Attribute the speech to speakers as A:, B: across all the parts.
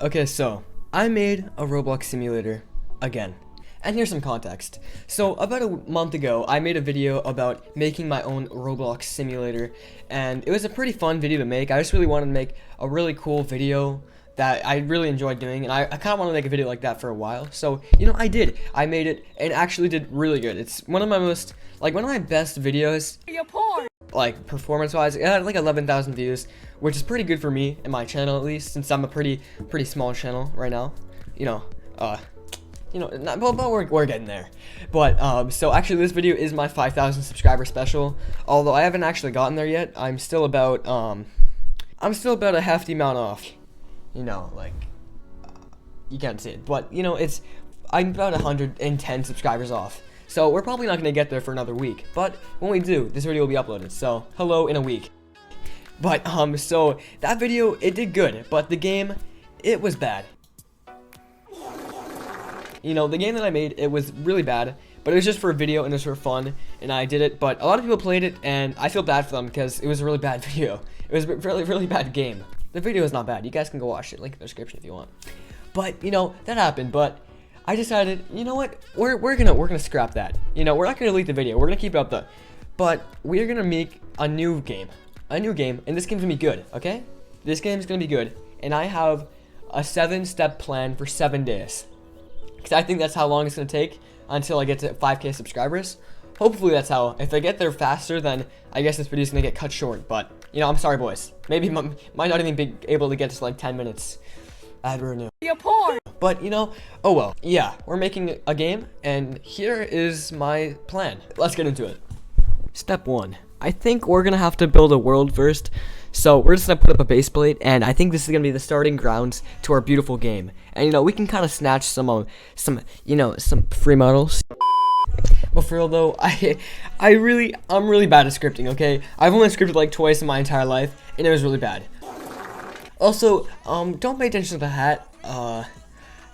A: Okay, so I made a Roblox simulator again. And here's some context. So about a month ago, I made a video about making my own Roblox simulator, and it was a pretty fun video to make. I just really wanted to make a really cool video that I really enjoyed doing, and I kind of want to make a video like that for a while. So, I did. I made it, and actually did really good. It's one of my best videos. You're poor. Like, performance-wise, it had like 11,000 views, which is pretty good for me and my channel, at least, since I'm a pretty small channel right now. But we're getting there. But so actually, this video is my 5,000 subscriber special. Although I haven't actually gotten there yet. I'm still about a hefty amount off. You can't see it, but I'm about 110 subscribers off. So we're probably not gonna get there for another week. But when we do, this video will be uploaded. So hello in a week. But so that video, it did good, but the game, it was bad. The game that I made, it was really bad, but it was just for a video and it was for fun, and I did it. But a lot of people played it, and I feel bad for them because it was a really bad video. It was a really bad game. The video is not bad. You guys can go watch it. Link in the description if you want. But that happened. But I decided, you know what? We're gonna scrap that. We're not gonna delete the video. We're gonna keep it up though. But we're gonna make a new game, and this game's gonna be good. Okay? This game's gonna be good, and I have a 7-step plan for 7 days. Because I think that's how long it's going to take until I get to 5K subscribers. Hopefully that's how. If I get there faster, then I guess this video's going to get cut short. But, I'm sorry, boys. Maybe might not even be able to get to like 10 minutes. Ad revenue. You're poor. But, oh well. Yeah, we're making a game, and here is my plan. Let's get into it. Step 1. I think we're going to have to build a world first. So we're just going to put up a base plate, and I think this is going to be the starting grounds to our beautiful game. And, we can kind of snatch some free models. But for real though, I'm really bad at scripting, okay? I've only scripted like twice in my entire life, and it was really bad. Also, don't pay attention to the hat,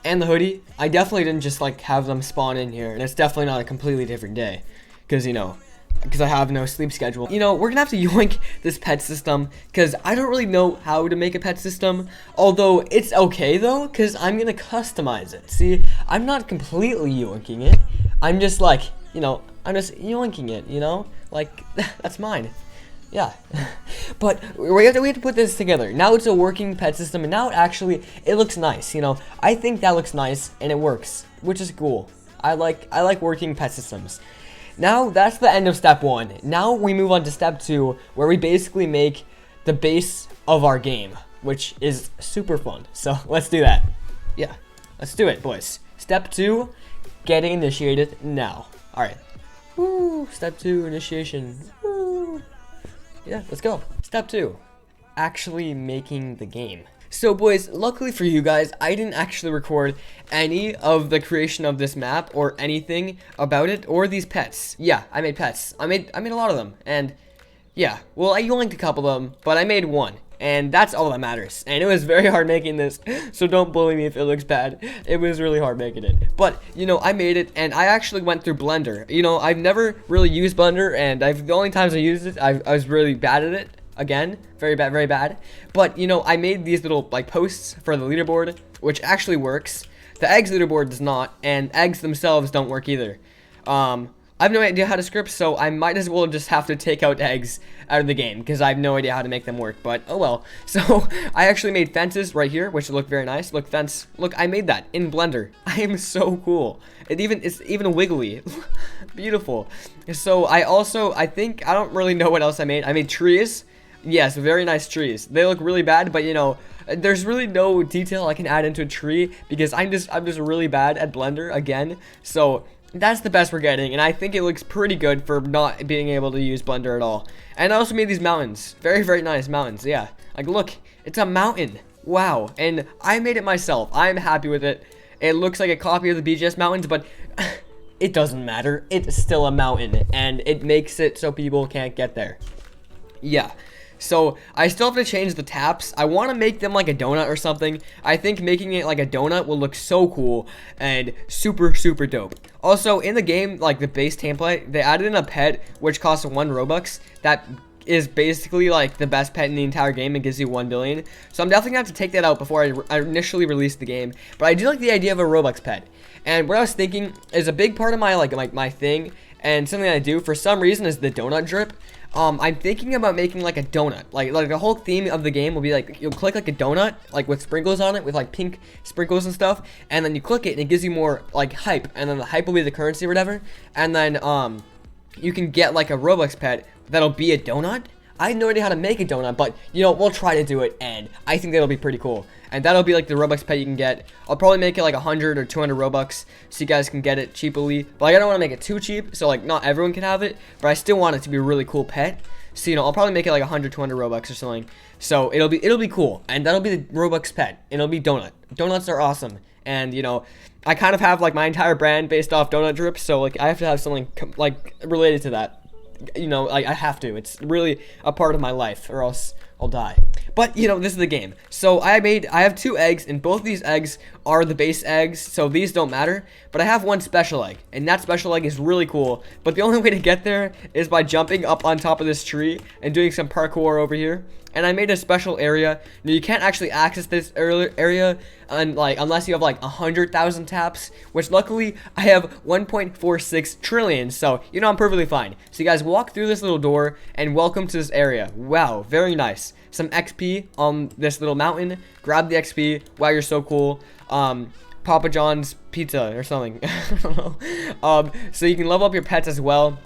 A: and the hoodie. I definitely didn't just like have them spawn in here, and it's definitely not a completely different day. Because I have no sleep schedule. We're gonna have to yoink this pet system, because I don't really know how to make a pet system. Although, it's okay though, because I'm gonna customize it. See, I'm not completely yoinking it. I'm just like, I'm just yoinking it, Like, that's mine. Yeah. But we have to put this together. Now it's a working pet system, and now it looks nice, I think that looks nice, and it works, which is cool. I like working pet systems. Now, that's the end of step 1. Now, we move on to step 2, where we basically make the base of our game, which is super fun. So, let's do that. Yeah, let's do it, boys. Step 2, getting initiated now. Alright. Woo, step 2, initiation. Woo. Yeah, let's go. Step 2, actually making the game. So boys, luckily for you guys, I didn't actually record any of the creation of this map or anything about it or these pets. Yeah, I made pets. I made a lot of them, and yeah, well, I yoinked a couple of them, but I made one, and that's all that matters. And it was very hard making this, so don't bully me if it looks bad. It was really hard making it, but I made it, and I actually went through Blender. I've never really used Blender, and the only times I used it, I was really bad at it. Again, very bad. But, I made these little, posts for the leaderboard, which actually works. The eggs leaderboard does not, and eggs themselves don't work either. I have no idea how to script, so I might as well just have to take out eggs out of the game, because I have no idea how to make them work, but oh well. So, I actually made fences right here, which look very nice. Look, fence. Look, I made that in Blender. I am so cool. It's even wiggly. Beautiful. So, I don't really know what else I made. I made trees. Yes, very nice trees. They look really bad, but there's really no detail I can add into a tree because I'm just really bad at Blender again. So that's the best we're getting, and I think it looks pretty good for not being able to use Blender at all. And I also made these mountains. Very nice mountains. Yeah. Like, look, it's a mountain. Wow. And I made it myself. I'm happy with it. It looks like a copy of the BGS mountains, but it doesn't matter. It's still a mountain, and it makes it so people can't get there. Yeah. So, I still have to change the taps. I want to make them like a donut or something. I think making it like a donut will look so cool and super dope. Also, in the game, like the base template, they added in a pet which costs 1 Robux that is basically like the best pet in the entire game and gives you 1 billion. So I'm definitely gonna have to take that out before I initially release the game. But I do like the idea of a Roblox pet. And what I was thinking is a big part of my my thing and something I do for some reason is the donut drip. I'm thinking about making like a donut, like the whole theme of the game will be like you'll click like a donut, like with sprinkles on it, with like pink sprinkles and stuff, and then you click it and it gives you more like hype, and then the hype will be the currency or whatever, and then you can get like a Roblox pet that'll be a donut. I have no idea how to make a donut, but you know, we'll try to do it, and I think that'll be pretty cool. And that'll be like the Robux pet you can get. I'll probably make it like 100 or 200 Robux so you guys can get it cheaply. But like, I don't want to make it too cheap, so like not everyone can have it, but I still want it to be a really cool pet. So you know, I'll probably make it like 100, 200 Robux or something. So it'll be cool, and that'll be the Robux pet. It'll be donut. Donuts are awesome, and you know, I kind of have like my entire brand based off donut drip, so like I have to have something like related to that. You know, like I have to. It's really a part of my life, or else I'll die. But you know, this is the game. So I have 2 eggs, and both of these eggs are the base eggs, so these don't matter. But I have 1 special egg, and that special egg is really cool. But the only way to get there is by jumping up on top of this tree and doing some parkour over here. And I made a special area. Now, you can't actually access this area unless you have like 100,000 taps, which luckily I have 1.46 trillion, so you know I'm perfectly fine. So you guys walk through this little door and welcome to this area. Wow, very nice. Some XP on this little mountain. Grab the XP. Wow, you're so cool. Papa John's pizza or something. I don't know. So you can level up your pets as well.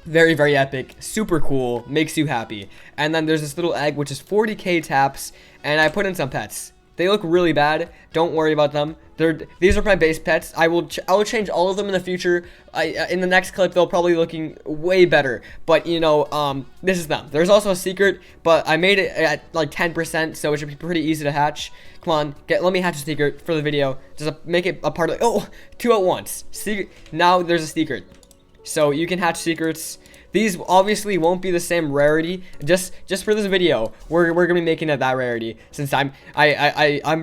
A: Very, very epic, super cool, makes you happy. And then there's this little egg, which is 40k taps, and I put in some pets. They look really bad. Don't worry about them. These are my base pets. I will change all of them in the future. In the next clip, they'll probably be looking way better. But you know, this is them. There's also a secret, but I made it at like 10%, so it should be pretty easy to hatch. Come on, let me hatch a secret for the video. Just make it a part of. 2 at once. Secret. Now there's a secret. So you can hatch secrets. These obviously won't be the same rarity. Just for this video, we're gonna be making it that rarity. Since I'm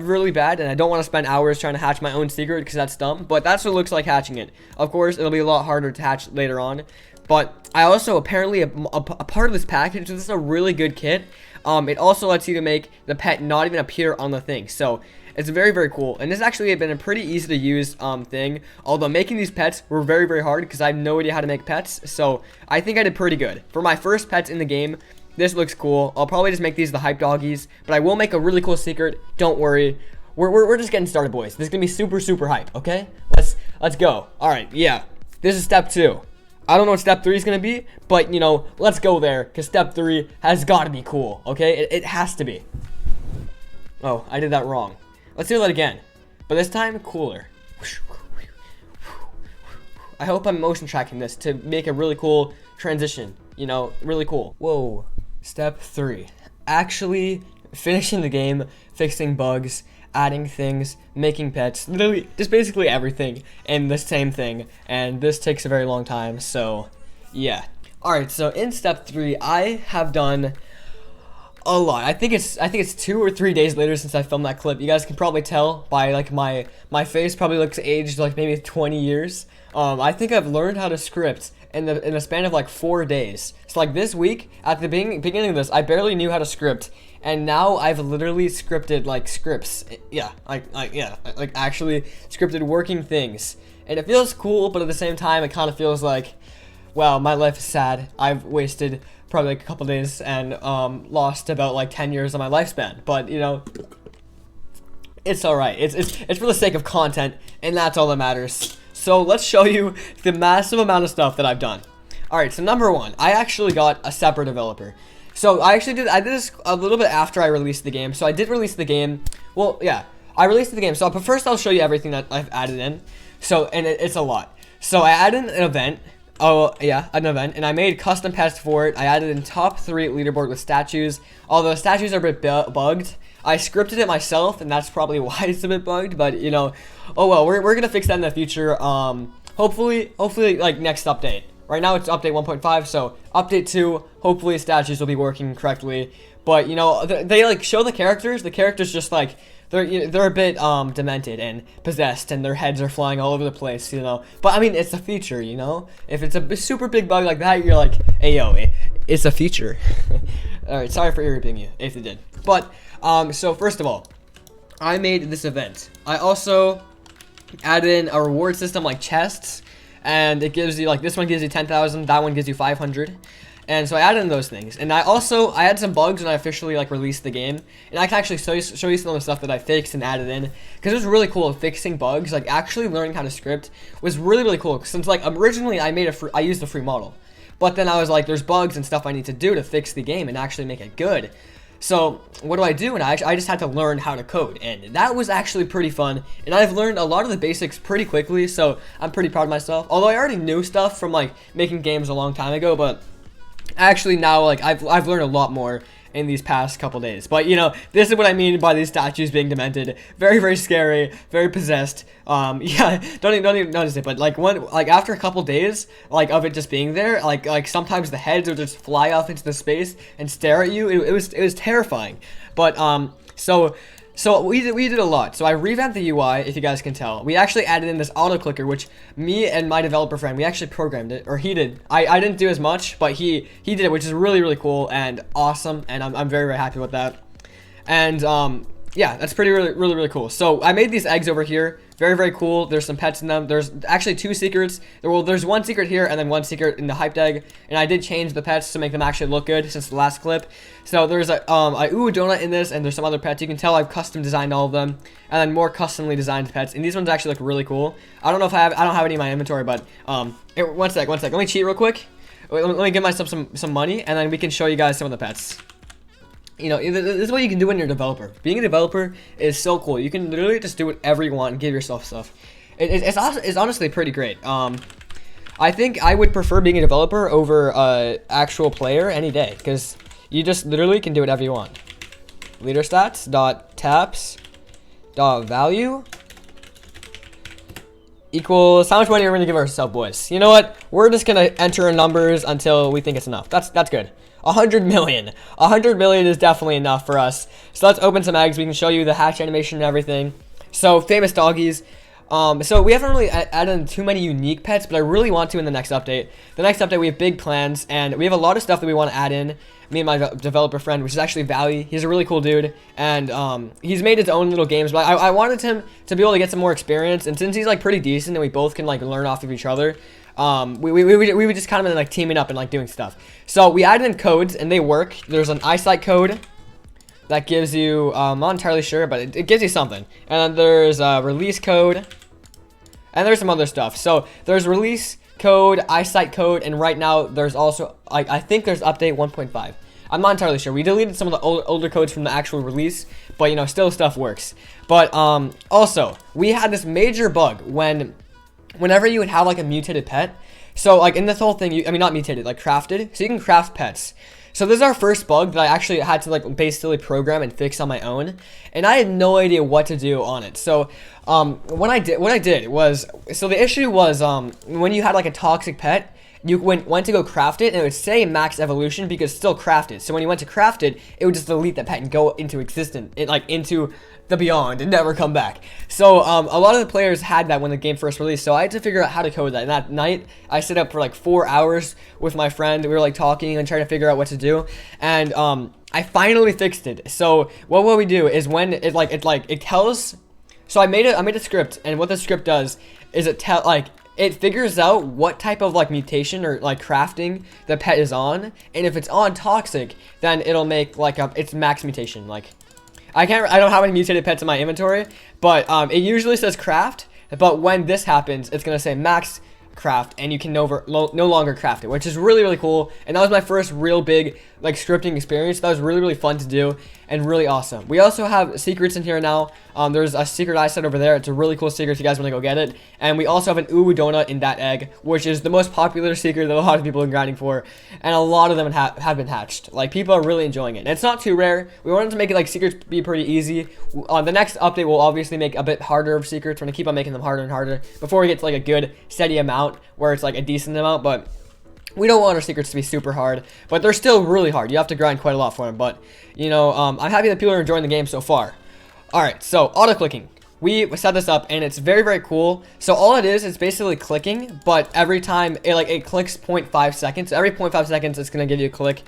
A: really bad and I don't want to spend hours trying to hatch my own secret because that's dumb. But that's what it looks like hatching it. Of course, it'll be a lot harder to hatch later on. But I also apparently a part of this package. This is a really good kit. It also lets you to make the pet not even appear on the thing. So it's very, very cool, and this actually has been a pretty easy to use thing, although making these pets were very, very hard because I have no idea how to make pets, so I think I did pretty good. For my first pets in the game, this looks cool. I'll probably just make these the hype doggies, but I will make a really cool secret. Don't worry. We're just getting started, boys. This is gonna be super, super hype, okay? Let's go. Alright, yeah. This is step 2. I don't know what step 3 is gonna be, but you know, let's go there, because step 3 has gotta be cool, okay? It has to be. Oh, I did that wrong. Let's do that again, but this time cooler. I hope I'm motion tracking this to make a really cool transition, you know, really cool. Whoa. Step 3. Actually finishing the game, fixing bugs, adding things, making pets, literally just basically everything in the same thing, and this takes a very long time, so yeah. Alright, so in step 3, I have done a lot. I think it's 2 or 3 days later since I filmed that clip. You guys can probably tell by like my face probably looks aged like maybe 20 years. I think I've learned how to script in the span of like 4 days. So like this week at the beginning of this, I barely knew how to script, and now I've literally scripted like scripts. Yeah, like actually scripted working things, and it feels cool, but at the same time, it kind of feels like, wow, my life is sad. I've wasted probably like a couple days and lost about like 10 years of my lifespan, but you know, it's all right. It's for the sake of content, and that's all that matters. So let's show you the massive amount of stuff that I've done. All right, so number 1, I actually got a separate developer. So I did this a little bit after I released the game. So I did release the game. Well, yeah, I released the game. So but first I'll show you everything that I've added in. So and it's a lot. So I added an event. Oh, yeah, an event, and I made custom pets for it. I added in top 3 leaderboard with statues, although statues are a bit bugged. I scripted it myself, and that's probably why it's a bit bugged, but, you know, oh well, we're gonna fix that in the future, hopefully, like, next update. Right now, it's update 1.5, so update 2, hopefully statues will be working correctly, but, you know, they like, show the characters just, like, they're a bit demented and possessed, and their heads are flying all over the place, you know. But I mean, it's a feature, you know. If it's a super big bug like that, you're like, hey yo, it's a feature. All right, sorry for irritating you if it did. But so first of all, I made this event. I also added in a reward system like chests, and it gives you like, this one gives you 10,000, that one gives you 500. And so I added in those things, and I had some bugs when I officially like released the game, and I can actually show you some of the stuff that I fixed and added in, because it was really cool fixing bugs. Like actually learning how to script was really cool, since like originally I used a free model, but then I was like, there's bugs and stuff I need to do to fix the game and actually make it good. So what do? And I just had to learn how to code, and that was actually pretty fun. And I've learned a lot of the basics pretty quickly, so I'm pretty proud of myself. Although I already knew stuff from like making games a long time ago, but actually now like I've learned a lot more in these past couple days. But you know, this is what I mean by these statues being demented. Very scary, very possessed. Yeah, don't even notice it, but like after a couple days like of it just being there, like sometimes the heads would just fly off into the space and stare at you. It was terrifying. But so we did a lot. So I revamped the UI, if you guys can tell. We actually added in this auto clicker, which me and my developer friend, we actually programmed it, or he did. I didn't do as much, but he did it, which is really cool and awesome, and I'm very happy with that. And yeah, that's really cool. So I made these eggs over here. Very cool. There's some pets in them. There's actually 2 secrets. Well, there's 1 secret here and then 1 secret in the hyped egg. And I did change the pets to make them actually look good since the last clip. So there's a ooh donut in this, and there's some other pets. You can tell I've custom designed all of them, and then more customly designed pets. And these ones actually look really cool. I don't know if I don't have any in my inventory, but one sec. Let me cheat real quick. Let me give myself some money, and then we can show you guys some of the pets. You know, this is what you can do when you're a developer. Being a developer is so cool. You can literally just do whatever you want and give yourself stuff. It's honestly pretty great. I think I would prefer being a developer over actual player any day, because you just literally can do whatever you want. Leader stats dot taps dot value equals how much money we're gonna give ourselves, boys. You know what? We're just gonna enter numbers until we think it's enough. That's good. 100 million. 100 million is definitely enough for us. So let's open some eggs. We can show you the hatch animation and everything. So famous doggies. So we haven't really added in too many unique pets, but I really want to in the next update. The next update, we have big plans, and we have a lot of stuff that we want to add in. Me and my developer friend, which is actually Valley. He's a really cool dude, and he's made his own little games, but I wanted him to be able to get some more experience, and since he's like pretty decent and we both can like learn off of each other, we would just kind of like teaming up and like doing stuff. So we added in codes, and they work. There's an eyesight code that gives you, I'm not entirely sure, but it gives you something. And then there's a release code, and there's some other stuff. So there's release code, eyesight code, and right now there's also, I think there's update 1.5. I'm not entirely sure. We deleted some of the older codes from the actual release, but you know, still stuff works. But also, we had this major bug whenever you would have like a mutated pet. So like in this whole thing, I mean not mutated, like crafted. So you can craft pets. So this is our first bug that I actually had to like basically program and fix on my own, and I had no idea what to do on it. So what I did was, so the issue was when you had like a toxic pet, you went to go craft it, and it would say max evolution because it's still crafted. So when you went to craft it, it would just delete that pet and go into existence, into the beyond and never come back. So a lot of the players had that when the game first released, so I had to figure out how to code that. And that night I stayed up for like 4 hours with my friend. We were like talking and trying to figure out what to do, and I finally fixed it. So what we do is when it tells, so I made a script, and what the script does is it figures out what type of like mutation or like crafting the pet is on, and if it's on toxic, then it'll make like its max mutation. Like I don't have any mutated pets in my inventory, but it usually says craft, but when this happens, it's gonna say max craft, and you can no longer craft it, which is really cool. And that was my first real big like scripting experience. That was really fun to do and really awesome. We also have secrets in here now. There's a secret I set over there. It's a really cool secret if you guys want to go get it. And we also have an uwu donut in that egg, which is the most popular secret that a lot of people have been grinding for, and a lot of them have been hatched. Like people are really enjoying it, and it's not too rare. We wanted to make it like secrets be pretty easy. The next update will obviously make a bit harder of secrets. We're gonna keep on making them harder and harder before we get to like a good steady amount where it's like a decent amount. But we don't want our secrets to be super hard, but they're still really hard. You have to grind quite a lot for them, but you know, I'm happy that people are enjoying the game so far. All right, so auto clicking. We set this up and it's very, very cool. So all it is basically clicking, but every time it clicks 0.5 seconds. Every 0.5 seconds, it's gonna give you a click.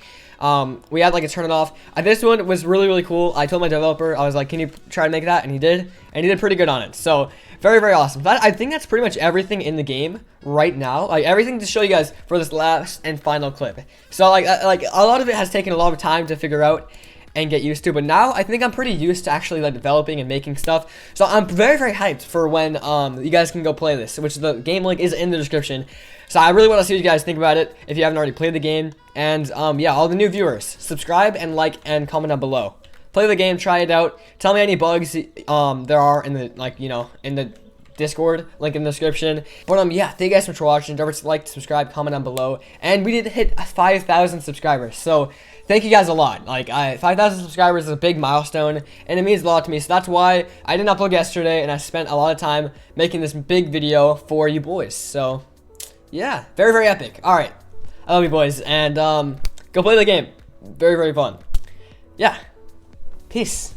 A: We had to turn it off. This one was really, really cool. I told my developer, I was like, can you try to make that? And he did pretty good on it. So very, very awesome. I think that's pretty much everything in the game right now. Everything to show you guys for this last and final clip. So like a lot of it has taken a lot of time to figure out and get used to, but now I think I'm pretty used to actually developing and making stuff. So I'm very, very hyped for when you guys can go play this, which the game link is in the description. So I really want to see what you guys think about it if you haven't already played the game. And yeah, all the new viewers, subscribe and like and comment down below. Play the game, try it out. Tell me any bugs there are in the in the Discord link in the description. But yeah, thank you guys so much for watching. Don't forget to like, subscribe, comment down below. And we did hit 5,000 subscribers. So thank you guys a lot. 5,000 subscribers is a big milestone, and it means a lot to me. So that's why I didn't upload yesterday, and I spent a lot of time making this big video for you boys. So yeah, very, very epic. All right, I love you boys, and go play the game. Very, very fun. Yeah, peace.